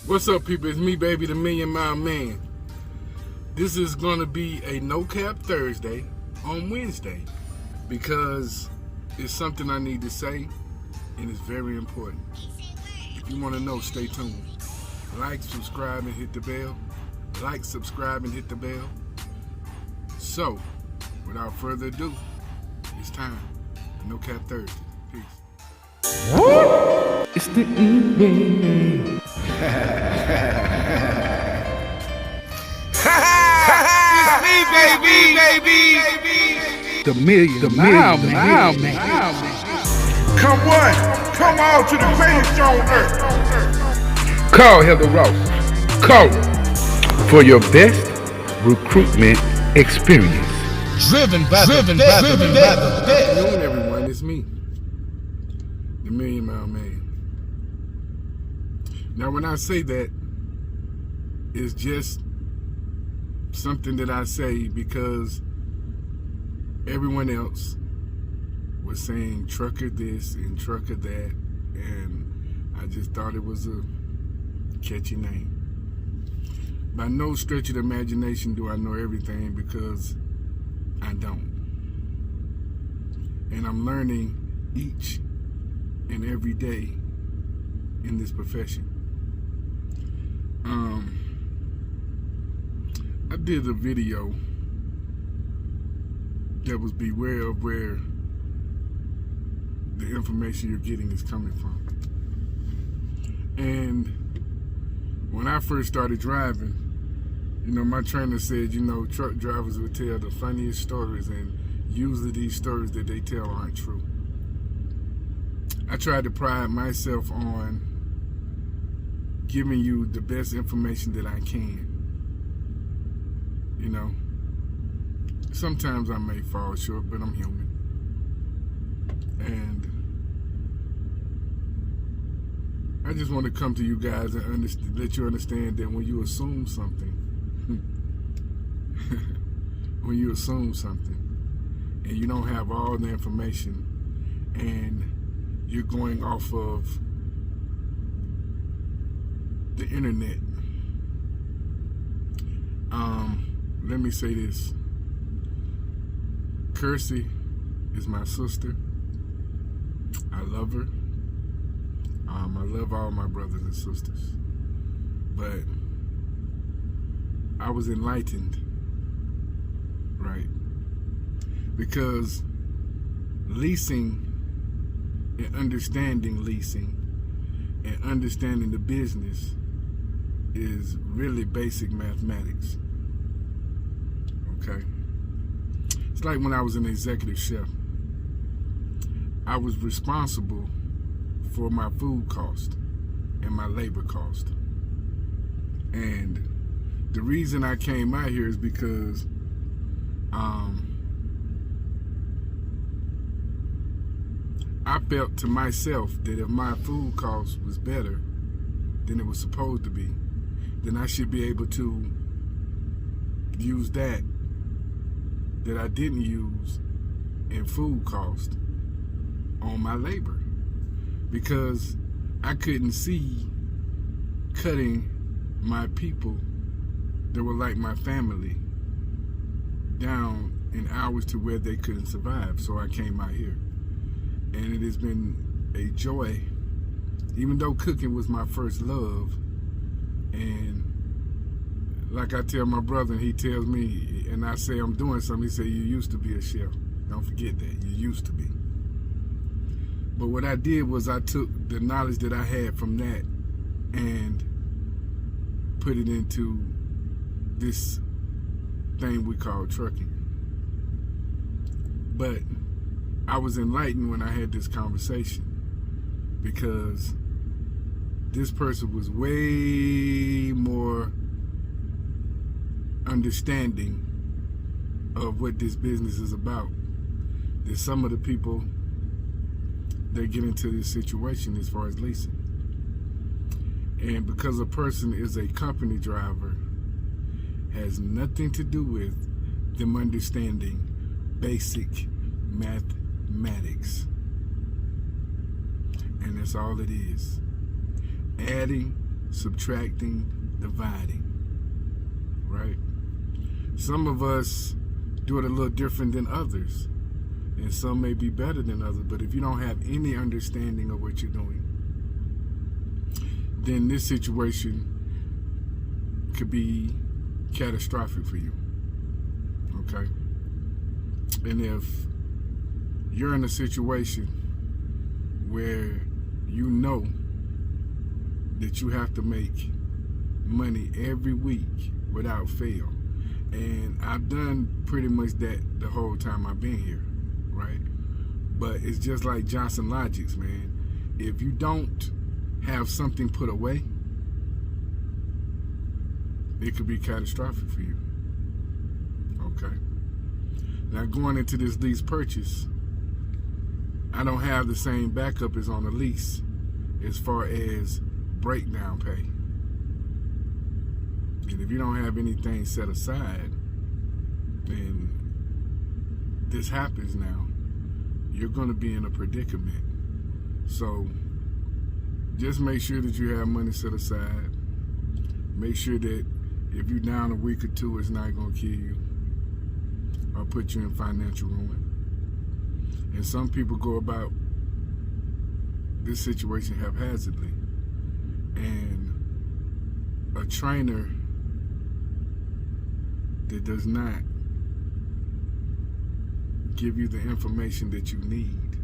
What's up, people? It's me, baby, the Million Mile Man. This is going to be a No Cap Thursday on Wednesday because it's something I need to say and it's very important. If you want to know, stay tuned. Like, subscribe, and hit the bell. Like, subscribe, and hit the bell. So, without further ado, it's time. No Cap Thursday. Peace. It's the evening. It's me, baby. The million mile man. Come one, come all to the greatest show on earth. Call Heather Ross. Call her for your best recruitment experience. Driven by the Good afternoon, everyone. It's me, the Million Mile Man. Now, when I say that, it's just something that I say because everyone else was saying trucker this and trucker that, and I just thought it was a catchy name. By no stretch of the imagination do I know everything, because I don't. And I'm learning each and every day in this profession. I did a video that was beware of where the information you're getting is coming from. And when I first started driving, my trainer said, truck drivers would tell the funniest stories, and usually these stories that they tell aren't true. I tried to pride myself on giving you the best information that I can. Sometimes I may fall short, but I'm human. And I just want to come to you guys and let you understand that when you assume something, and you don't have all the information, and you're going off of the internet. Let me say this. Kersey is my sister. I love her. I love all my brothers and sisters. But I was enlightened, right? Because leasing and understanding leasing and understanding the business is really basic mathematics. Okay? It's like when I was an executive chef. I was responsible for my food cost and my labor cost. And the reason I came out here is because I felt to myself that if my food cost was better than it was supposed to be, then I should be able to use that I didn't use in food cost on my labor, because I couldn't see cutting my people that were like my family down in hours to where they couldn't survive. So I came out here, and it has been a joy, even though cooking was my first love. And like I tell my brother, and he tells me, and I say I'm doing something, he said, you used to be a chef. Don't forget that, you used to be. But what I did was I took the knowledge that I had from that and put it into this thing we call trucking. But I was enlightened when I had this conversation, because this person was way more understanding of what this business is about than some of the people that get into this situation as far as leasing. And because a person is a company driver, has nothing to do with them understanding basic mathematics. And that's all it is. Adding, subtracting, dividing, right? Some of us do it a little different than others, and some may be better than others, but if you don't have any understanding of what you're doing, then this situation could be catastrophic for you, okay? And if you're in a situation where you know that you have to make money every week without fail, and I've done pretty much that the whole time I've been here, right? But it's just like Johnson Logics, man. If you don't have something put away, it could be catastrophic for you, okay? Now, going into this lease purchase, I don't have the same backup as on the lease as far as breakdown pay. And if you don't have anything set aside, then this happens now, you're going to be in a predicament. So just make sure that you have money set aside. Make sure that if you're down a week or two, it's not going to kill you or put you in financial ruin. And some people go about this situation haphazardly. And a trainer that does not give you the information that you need,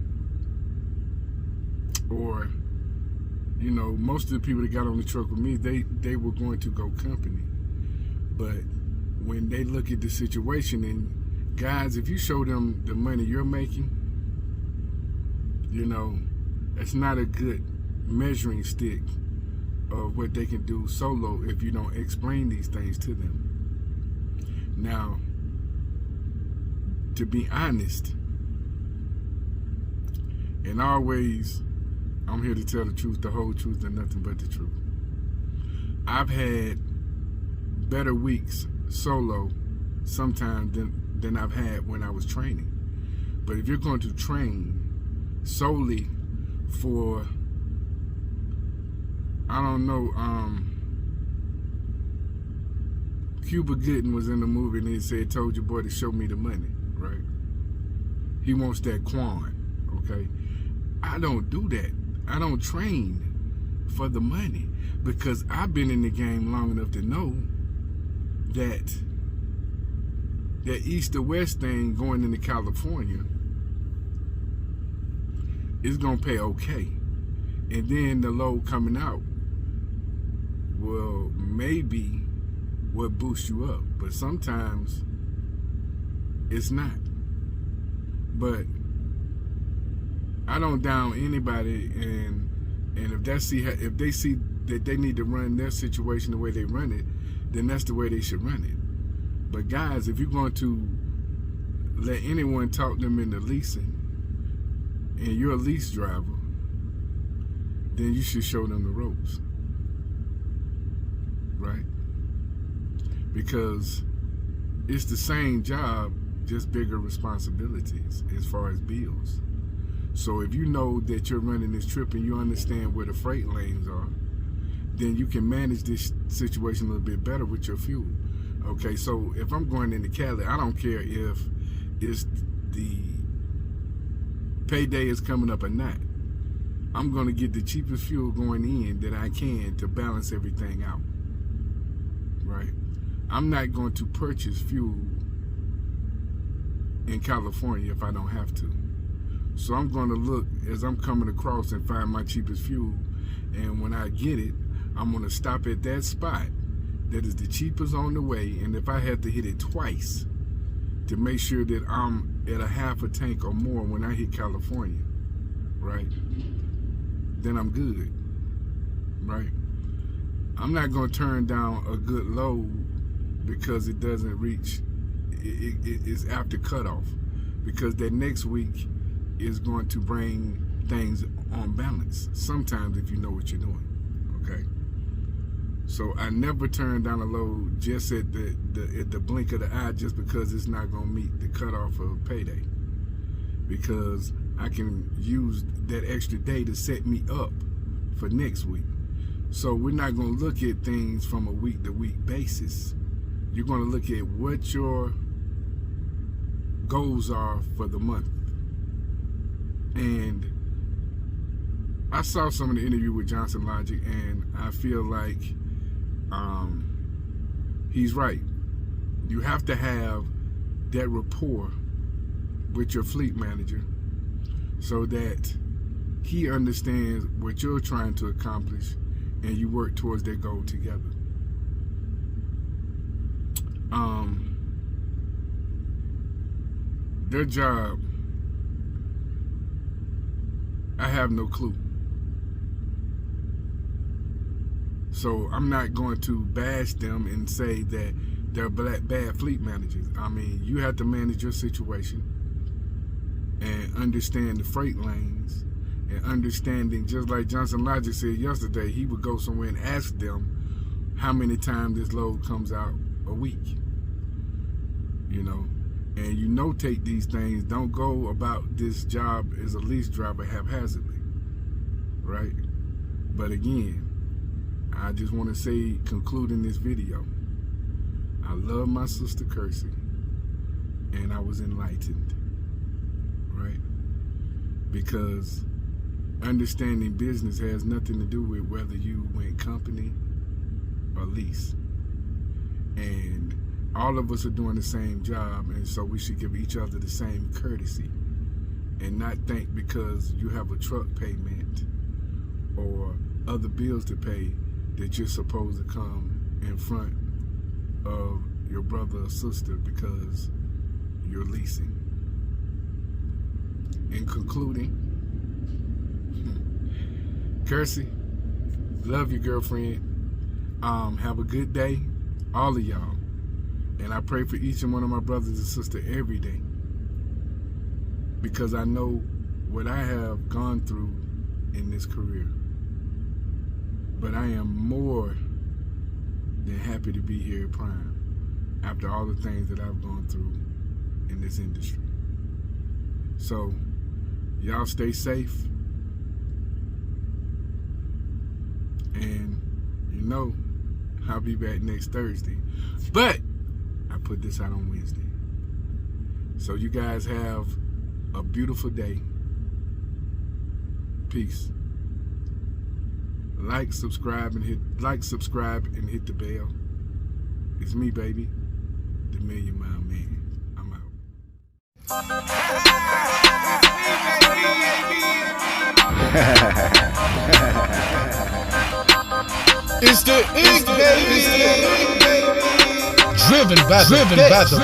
or, you know, most of the people that got on the truck with me, they were going to go company. But when they look at the situation, and guys, if you show them the money you're making, you know, it's not a good measuring stick of what they can do solo if you don't explain these things to them. Now, to be honest, and always, I'm here to tell the truth, the whole truth, and nothing but the truth. I've had better weeks solo sometimes than I've had when I was training. But if you're going to train solely for, I don't know, Cuba Gooding was in the movie and he said, told your boy to show me the money, right? He wants that Quan, okay? I don't do that. I don't train for the money because I've been in the game long enough to know that east to west thing going into California is gonna pay okay. And then the load coming out will maybe what boosts you up, but sometimes it's not. But I don't down anybody, and if they see that they need to run their situation the way they run it, then that's the way they should run it. But guys, if you're going to let anyone talk them into leasing, and you're a lease driver, then you should show them the ropes, right? Because it's the same job, just bigger responsibilities as far as bills. So if you know that you're running this trip and you understand where the freight lanes are, then you can manage this situation a little bit better with your fuel. Okay, so if I'm going into Cali, I don't care if it's the payday is coming up or not. I'm going to get the cheapest fuel going in that I can to balance everything out, right? I'm not going to purchase fuel in California if I don't have to. So I'm going to look as I'm coming across and find my cheapest fuel, and when I get it, I'm going to stop at that spot that is the cheapest on the way, and if I have to hit it twice to make sure that I'm at a half a tank or more when I hit California, right, then I'm good, right? I'm not going to turn down a good load because it doesn't reach, it's after cutoff, because that next week is going to bring things on balance sometimes if you know what you're doing, okay? So I never turn down a load just at the blink of the eye just because it's not going to meet the cutoff of payday, because I can use that extra day to set me up for next week. So we're not going to look at things from a week-to-week basis. You're going to look at what your goals are for the month. And I saw some of the interview with Johnson Logic, and I feel like he's right. You have to have that rapport with your fleet manager so that he understands what you're trying to accomplish and you work towards that goal together. Their job, I have no clue. So I'm not going to bash them and say that they're bad fleet managers. I mean, you have to manage your situation and understand the freight lanes and understanding, just like Johnson Logic said yesterday, he would go somewhere and ask them how many times this load comes out a week. You know, and you notate these things. Don't go about this job as a lease driver haphazardly, right? But again, I just want to say, concluding this video, I love my sister Kersey, and I was enlightened, right? Because understanding business has nothing to do with whether you went company or lease. And all of us are doing the same job, and so we should give each other the same courtesy and not think because you have a truck payment or other bills to pay that you're supposed to come in front of your brother or sister because you're leasing. In concluding, Kersey, love you, girlfriend. Have a good day, all of y'all. And I pray for each and one of my brothers and sisters every day, because I know what I have gone through in this career. But I am more than happy to be here at Prime after all the things that I've gone through in this industry. So, y'all stay safe. And, you know, I'll be back next Thursday. But I put this out on Wednesday. So you guys have a beautiful day. Peace. Like, subscribe, and hit the bell. It's me, baby, the Million Mile Man. I'm out. It's the Ig, baby. Driven by the best.